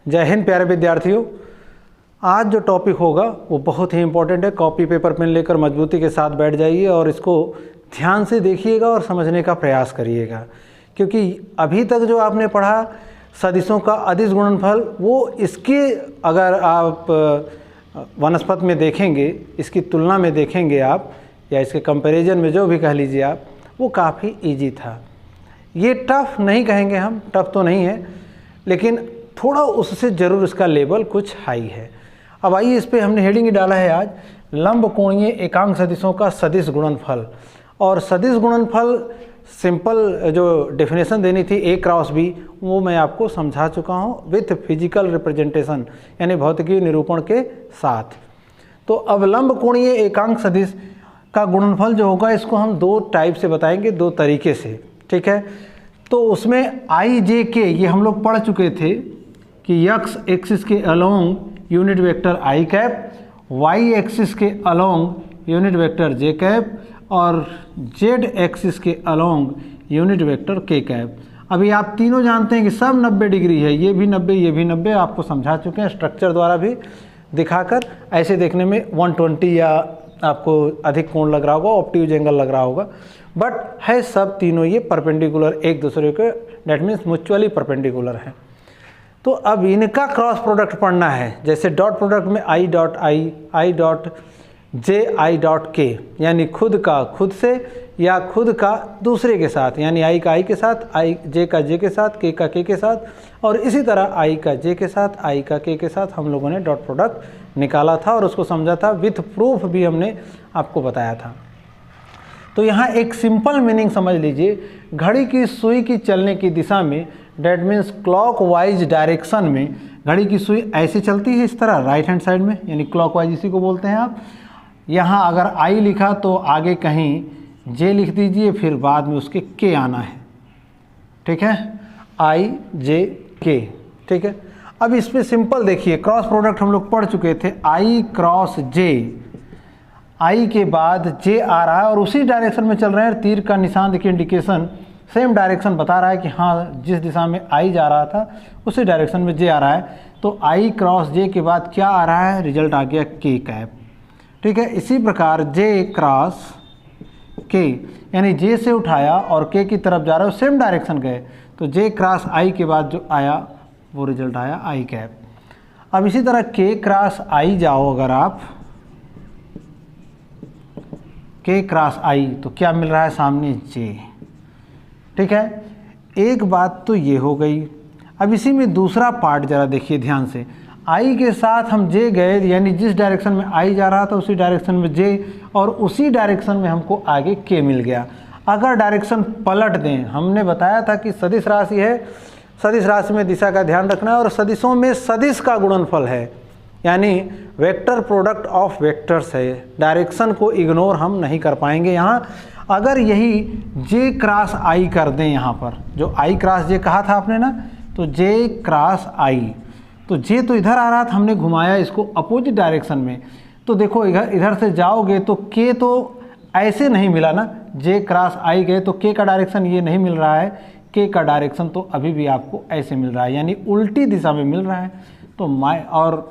जय हिंद प्यारे विद्यार्थियों। आज जो टॉपिक होगा वो बहुत ही इम्पोर्टेंट है। कॉपी पेपर पेन लेकर मजबूती के साथ बैठ जाइए और इसको ध्यान से देखिएगा और समझने का प्रयास करिएगा, क्योंकि अभी तक जो आपने पढ़ा सदिशों का अदिश गुणनफल, वो इसके अगर आप वनस्पत में देखेंगे, इसकी तुलना में देखेंगे आप, या इसके कंपैरिजन में जो भी कह लीजिए आप, वो काफ़ी इजी था। ये टफ़ नहीं कहेंगे हम, टफ़ तो नहीं है, लेकिन थोड़ा उससे ज़रूर इसका लेवल कुछ हाई है। अब आइए इस पर हमने हेडिंग डाला है आज, लंब कोणीय एकांक सदिशों का सदिश गुणनफल। और सदिश गुणनफल सिंपल जो डेफिनेशन देनी थी A क्रॉस B, वो मैं आपको समझा चुका हूँ विथ फिजिकल रिप्रेजेंटेशन, यानी भौतिकी निरूपण के साथ। तो अब लंब कोणीय एकांक सदिश का गुणनफल जो होगा, इसको हम दो टाइप से बताएंगे, दो तरीके से, ठीक है। तो उसमें आई जे के ये हम लोग पढ़ चुके थे कि x एक्सिस के अलोंग यूनिट वेक्टर आई कैप, y एक्सिस के अलोंग यूनिट वेक्टर जे कैप और z एक्सिस के अलोंग यूनिट वेक्टर के कैप। अभी आप तीनों जानते हैं कि सब 90 डिग्री है, ये भी 90, ये भी 90, आपको समझा चुके हैं स्ट्रक्चर द्वारा भी दिखाकर। ऐसे देखने में 120 या आपको अधिक कोण लग रहा होगा, ऑब्ट्यूज एंगल लग रहा होगा, बट है सब तीनों ये परपेंडिकुलर एक दूसरे के, डेट मीन्स म्यूचुअली परपेंडिकुलर है। तो अब इनका क्रॉस प्रोडक्ट पढ़ना है, जैसे डॉट प्रोडक्ट में I dot I, I dot J, I dot के, यानी खुद का खुद से या खुद का दूसरे के साथ, यानी आई का आई के साथ, आई जे का जे के साथ, के का के के साथ, और इसी तरह आई का जे के साथ, आई का के साथ हम लोगों ने डॉट प्रोडक्ट निकाला था और उसको समझा था, विथ प्रूफ भी हमने आपको बताया था। तो यहाँ एक सिंपल मीनिंग समझ लीजिए, घड़ी की सुई की चलने की दिशा में, डेट मीन्स क्लॉकवाइज डायरेक्शन में, घड़ी की सुई ऐसे चलती है इस तरह राइट हैंड साइड में, यानी क्लॉकवाइज इसी को बोलते हैं आप। यहाँ अगर आई लिखा तो आगे कहीं जे लिख दीजिए, फिर बाद में उसके के आना है, ठीक है, आई जे के, ठीक है। अब इस पर सिंपल देखिए, क्रॉस प्रोडक्ट हम लोग पढ़ चुके थे, आई क्रॉस जे, आई के बाद जे आ रहा है और उसी डायरेक्शन में चल रहे हैं, तीर का निशान देखिए, इंडिकेशन सेम डायरेक्शन बता रहा है कि हाँ जिस दिशा में आई जा रहा था उसी डायरेक्शन में जे आ रहा है। तो आई क्रॉस जे के बाद क्या आ रहा है, रिजल्ट आ गया के कैप, ठीक है। इसी प्रकार जे क्रॉस के, यानी जे से उठाया और के की तरफ जा रहा है, सेम डायरेक्शन गए, तो जे क्रॉस आई के बाद जो आया वो रिजल्ट आया आई कैप। अब इसी तरह के क्रॉस आई जाओ अगर आप, के क्रॉस आई, तो क्या मिल रहा है सामने, जे, ठीक है। एक बात तो ये हो गई। अब इसी में दूसरा पार्ट जरा देखिए ध्यान से, आई के साथ हम जे गए, यानी जिस डायरेक्शन में आई जा रहा था उसी डायरेक्शन में जे, और उसी डायरेक्शन में हमको आगे के मिल गया। अगर डायरेक्शन पलट दें, हमने बताया था कि सदिश राशि है, सदिश राशि में दिशा का ध्यान रखना है, और सदिशों में सदिश का गुणनफल है, यानी वेक्टर प्रोडक्ट ऑफ वेक्टर्स है, डायरेक्शन को इग्नोर हम नहीं कर पाएंगे। यहाँ अगर यही जे क्रॉस आई कर दें, यहाँ पर जो आई क्रॉस जे कहा था आपने ना, तो जे क्रॉस आई, तो जे तो इधर आ रहा था, हमने घुमाया इसको अपोजिट डायरेक्शन में, तो देखो इधर से जाओगे तो के तो ऐसे नहीं मिला ना, जे क्रॉस आई गए तो के का डायरेक्शन ये नहीं मिल रहा है, के का डायरेक्शन तो अभी भी आपको ऐसे मिल रहा है, यानी उल्टी दिशा में मिल रहा है। तो और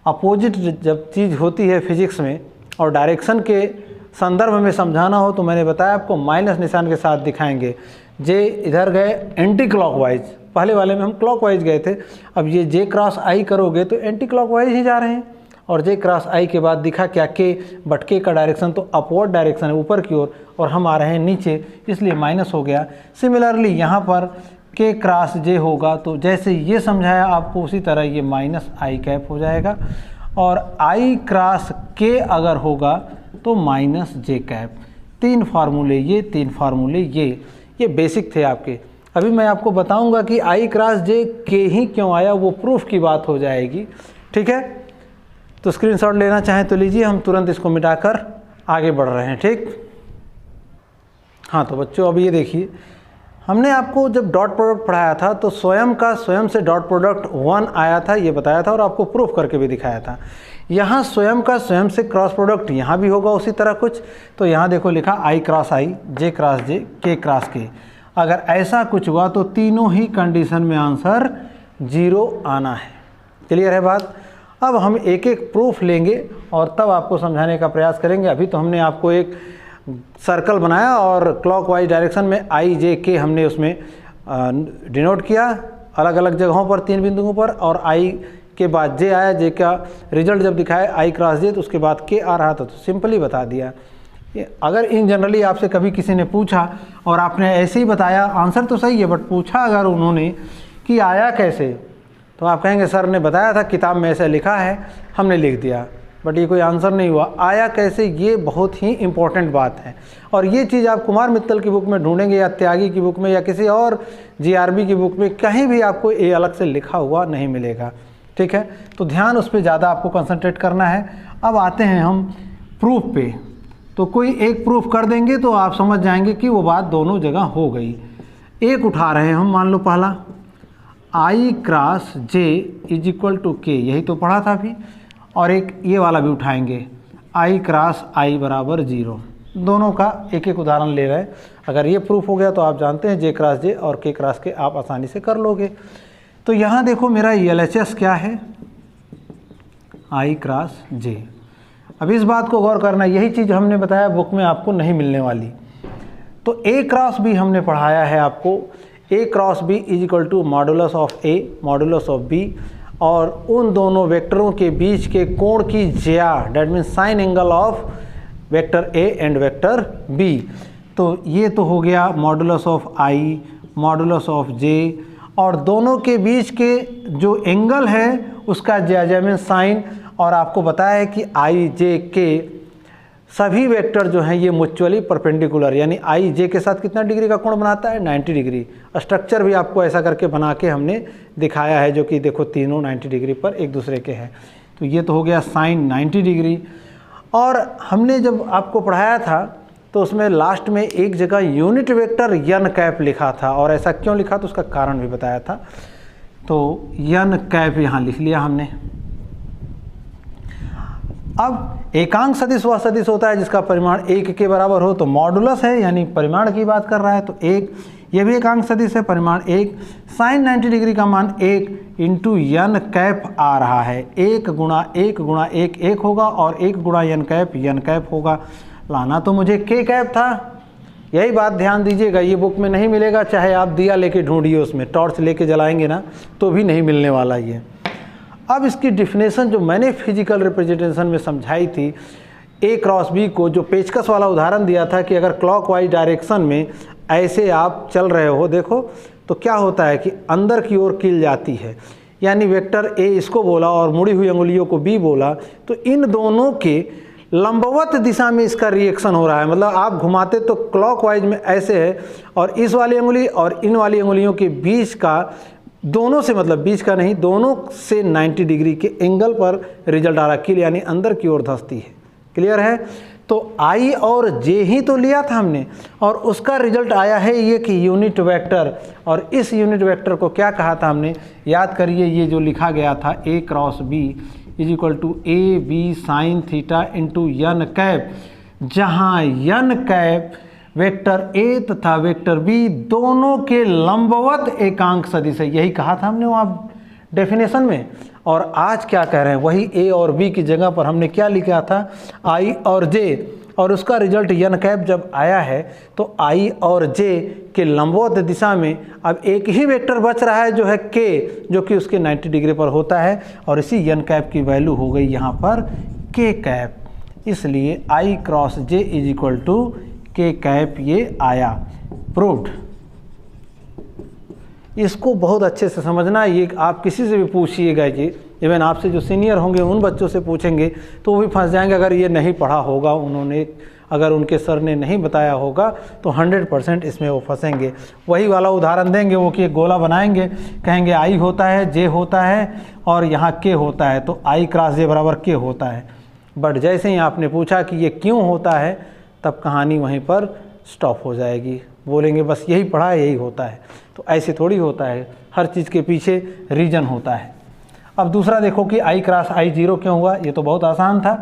अपोजिट जब चीज़ होती है फिजिक्स में और डायरेक्शन के संदर्भ में समझाना हो, तो मैंने बताया आपको माइनस निशान के साथ दिखाएंगे। जे इधर गए एंटी क्लॉकवाइज, पहले वाले में हम क्लॉकवाइज गए थे, अब ये जे क्रॉस आई करोगे तो एंटी क्लॉकवाइज ही जा रहे हैं, और जे क्रॉस आई के बाद दिखा क्या, के, बट के का डायरेक्शन तो अपवर्ड डायरेक्शन है, ऊपर की ओर, और हम आ रहे हैं नीचे, इसलिए माइनस हो गया। सिमिलरली यहाँ पर के क्रॉस जे होगा, तो जैसे ये समझाया आपको उसी तरह ये माइनस आई कैप हो जाएगा, और आई क्रॉस के अगर होगा तो माइनस जे कैप। तीन फार्मूले ये, तीन फार्मूले ये बेसिक थे आपके। अभी मैं आपको बताऊंगा कि आई क्रॉस जे के ही क्यों आया, वो प्रूफ की बात हो जाएगी, ठीक है। तो स्क्रीनशॉट लेना चाहें तो लीजिए, हम तुरंत इसको मिटाकर आगे बढ़ रहे हैं, ठीक। हाँ तो बच्चों अब ये देखिए, हमने आपको जब डॉट प्रोडक्ट पढ़ाया था तो स्वयं से डॉट प्रोडक्ट 1 आया था, ये बताया था और आपको प्रूफ करके भी दिखाया था। यहाँ स्वयं से क्रॉस प्रोडक्ट यहाँ भी होगा उसी तरह कुछ, तो यहाँ देखो लिखा आई क्रॉस आई, जे क्रॉस जे, के क्रॉस के। अगर ऐसा कुछ हुआ तो तीनों ही कंडीशन में आंसर 0 आना है, क्लियर है बात। अब हम एक एक प्रूफ लेंगे और तब आपको समझाने का प्रयास करेंगे। अभी तो हमने आपको एक सर्कल बनाया और क्लॉकवाइज डायरेक्शन में आई जे के हमने उसमें डिनोट किया अलग अलग जगहों पर 3 बिंदुओं पर, और आई के बाद जे आया, जे का रिजल्ट जब दिखाया आई क्रॉस जे तो उसके बाद के आ रहा था, तो सिंपली बता दिया। अगर इन जनरली आपसे कभी किसी ने पूछा और आपने ऐसे ही बताया, आंसर तो सही है बट पूछा अगर उन्होंने कि आया कैसे, तो आप कहेंगे सर ने बताया था किताब में ऐसा लिखा है हमने लिख दिया, बट ये कोई आंसर नहीं हुआ। आया कैसे, ये बहुत ही इम्पोर्टेंट बात है, और ये चीज़ आप कुमार मित्तल की बुक में ढूंढेंगे या त्यागी की बुक में या किसी और जीआरबी की बुक में, कहीं भी आपको ये अलग से लिखा हुआ नहीं मिलेगा। ठीक है, तो ध्यान उस पर ज़्यादा आपको कंसंट्रेट करना है। अब आते हैं हम प्रूफ पे, तो कोई एक प्रूफ कर देंगे तो आप समझ जाएंगे कि वो बात दोनों जगह हो गई। एक उठा रहे हैं हम, मान लो पहला i cross j is equal to k, यही तो पढ़ा था अभी, और एक ये वाला भी उठाएंगे आई क्रॉस आई बराबर 0। दोनों का एक एक उदाहरण ले रहे हैं। अगर ये प्रूफ हो गया तो आप जानते हैं जे क्रॉस जे और के क्रॉस के आप आसानी से कर लोगे। तो यहाँ देखो मेरा LHS क्या है, आई क्रॉस जे। अब इस बात को गौर करना, यही चीज़ हमने बताया बुक में आपको नहीं मिलने वाली। तो ए क्रॉस बी हमने पढ़ाया है आपको, a cross b is equal to modulus of a modulus of b, और उन दोनों वेक्टरों के बीच के कोण की ज्या, that means sine angle of vector a and vector b. तो ये तो हो गया modulus of i modulus of j, और दोनों के बीच के जो एंगल है उसका ज्या मीन्स साइन। और आपको बताया है कि आई जे के सभी वेक्टर जो हैं ये म्यूचुअली परपेंडिकुलर, यानी आई जे के साथ कितना डिग्री का कोण बनाता है, 90 डिग्री। स्ट्रक्चर भी आपको ऐसा करके बना के हमने दिखाया है, जो कि देखो तीनों 90 डिग्री पर एक दूसरे के हैं। तो ये तो हो गया साइन 90 डिग्री। और हमने जब आपको पढ़ाया था तो उसमें लास्ट में एक जगह यूनिट वेक्टर यन कैप लिखा था, और ऐसा क्यों लिखा तो उसका कारण भी बताया था। तो यन कैप यहाँ लिख लिया हमने। अब एकांक सदिश वह सदिश होता है जिसका परिमाण 1 के बराबर हो, तो मॉडुलस है यानी परिमाण की बात कर रहा है, तो 1, ये भी एकांक सदिश है, परिमाण 1। साइन 90 डिग्री का मान 1 इंटू यन कैप आ रहा है, 1 गुणा 1 गुणा 1 1 होगा, और 1 गुणा यन कैप होगा। लाना तो मुझे के कैप था, यही बात ध्यान दीजिएगा, ये बुक में नहीं मिलेगा, चाहे आप दिया लेके ढूंढिए, उसमें टॉर्च लेके जलाएंगे ना तो भी नहीं मिलने वाला ये। अब इसकी डिफिनेशन जो मैंने फिजिकल रिप्रेजेंटेशन में समझाई थी, ए क्रॉस बी को जो पेचकस वाला उदाहरण दिया था कि अगर क्लॉकवाइज डायरेक्शन में ऐसे आप चल रहे हो, देखो तो क्या होता है कि अंदर की ओर कील जाती है, यानी वेक्टर ए इसको बोला और मुड़ी हुई अंगुलियों को बी बोला, तो इन दोनों के लंबवत दिशा में इसका रिएक्शन हो रहा है। मतलब आप घुमाते तो क्लॉकवाइज में ऐसे है, और इस वाली अंगुली और इन वाली अंगुलियों के बीच का, दोनों से मतलब बीच का नहीं, दोनों से 90 डिग्री के एंगल पर रिजल्ट आ रहा, कील यानी अंदर की ओर धंसती है। क्लियर है। तो आई और जे ही तो लिया था हमने, और उसका रिजल्ट आया है ये कि यूनिट वेक्टर, और इस यूनिट वेक्टर को क्या कहा था हमने, याद करिए, ये जो लिखा गया था a cross b is equal to a b sine theta into n cap, जहाँ यन कैप वेक्टर ए तथा वेक्टर बी दोनों के लंबवत एकांक सदिश है। यही कहा था हमने वहाँ डेफिनेशन में। और आज क्या कह रहे हैं, वही ए और बी की जगह पर हमने क्या लिखा था, आई और जे, और उसका रिजल्ट यन कैप जब आया है तो आई और जे के लंबवत दिशा में अब एक ही वेक्टर बच रहा है जो है के, जो कि उसके 90 डिग्री पर होता है, और इसी यन कैप की वैल्यू हो गई यहाँ पर के कैप। इसलिए i cross j is equal to k cap, ये आया, प्रूव्ड। इसको बहुत अच्छे से समझना। ये आप किसी से भी पूछिएगा कि इवन आपसे जो सीनियर होंगे उन बच्चों से पूछेंगे तो वो भी फंस जाएंगे, अगर ये नहीं पढ़ा होगा उन्होंने, अगर उनके सर ने नहीं बताया होगा तो 100% इसमें वो फंसेंगे। वही वाला उदाहरण देंगे वो कि एक गोला बनाएंगे, कहेंगे आई होता है, जे होता है और यहाँ के होता है, तो आई क्रॉस जे बराबर के होता है। बट जैसे ही आपने पूछा कि ये क्यों होता है, तब कहानी वहीं पर स्टॉप हो जाएगी, बोलेंगे बस यही पढ़ा है, यही होता है। तो ऐसे थोड़ी होता है, हर चीज़ के पीछे रीजन होता है। अब दूसरा देखो कि आई क्रॉस आई 0 क्यों हुआ, ये तो बहुत आसान था।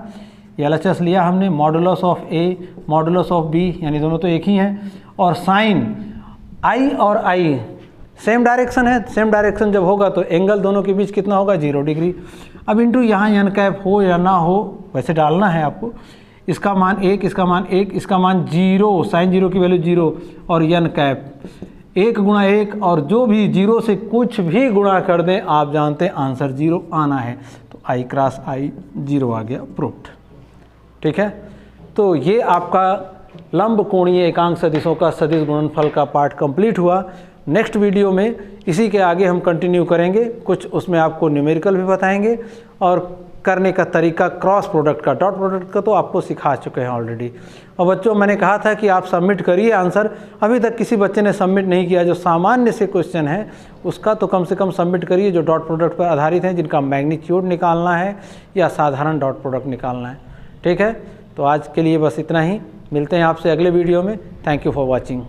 LHS लिया हमने, modulus of a modulus of b, यानी दोनों तो एक ही हैं, और साइन आई और आई सेम डायरेक्शन है, सेम डायरेक्शन जब होगा तो एंगल दोनों के बीच कितना होगा 0 डिग्री। अब इंटू यहाँ एन कैप हो या ना हो वैसे डालना है आपको, इसका मान 1, इसका मान 1, इसका मान 0, साइन 0 की वैल्यू 0 और एन कैप 1 गुणा 1 और जो भी 0 से कुछ भी गुणा कर दें आप जानते हैं आंसर 0 आना है, तो I क्रॉस I 0 आ गया, प्रूफ्ड। ठीक है, तो ये आपका लंब कोणीय एकांक सदिशों का सदिश गुणनफल का पार्ट कंप्लीट हुआ। नेक्स्ट वीडियो में इसी के आगे हम कंटिन्यू करेंगे, कुछ उसमें आपको न्यूमेरिकल भी बताएंगे और करने का तरीका क्रॉस प्रोडक्ट का, डॉट प्रोडक्ट का तो आपको सिखा चुके हैं ऑलरेडी। और बच्चों मैंने कहा था कि आप सबमिट करिए आंसर, अभी तक किसी बच्चे ने सबमिट नहीं किया। जो सामान्य से क्वेश्चन है उसका तो कम से कम सबमिट करिए, जो डॉट प्रोडक्ट पर आधारित हैं, जिनका मैग्नीट्यूड निकालना है या साधारण डॉट प्रोडक्ट निकालना है। ठीक है, तो आज के लिए बस इतना ही, मिलते हैं आपसे अगले वीडियो में। Thank you for watching.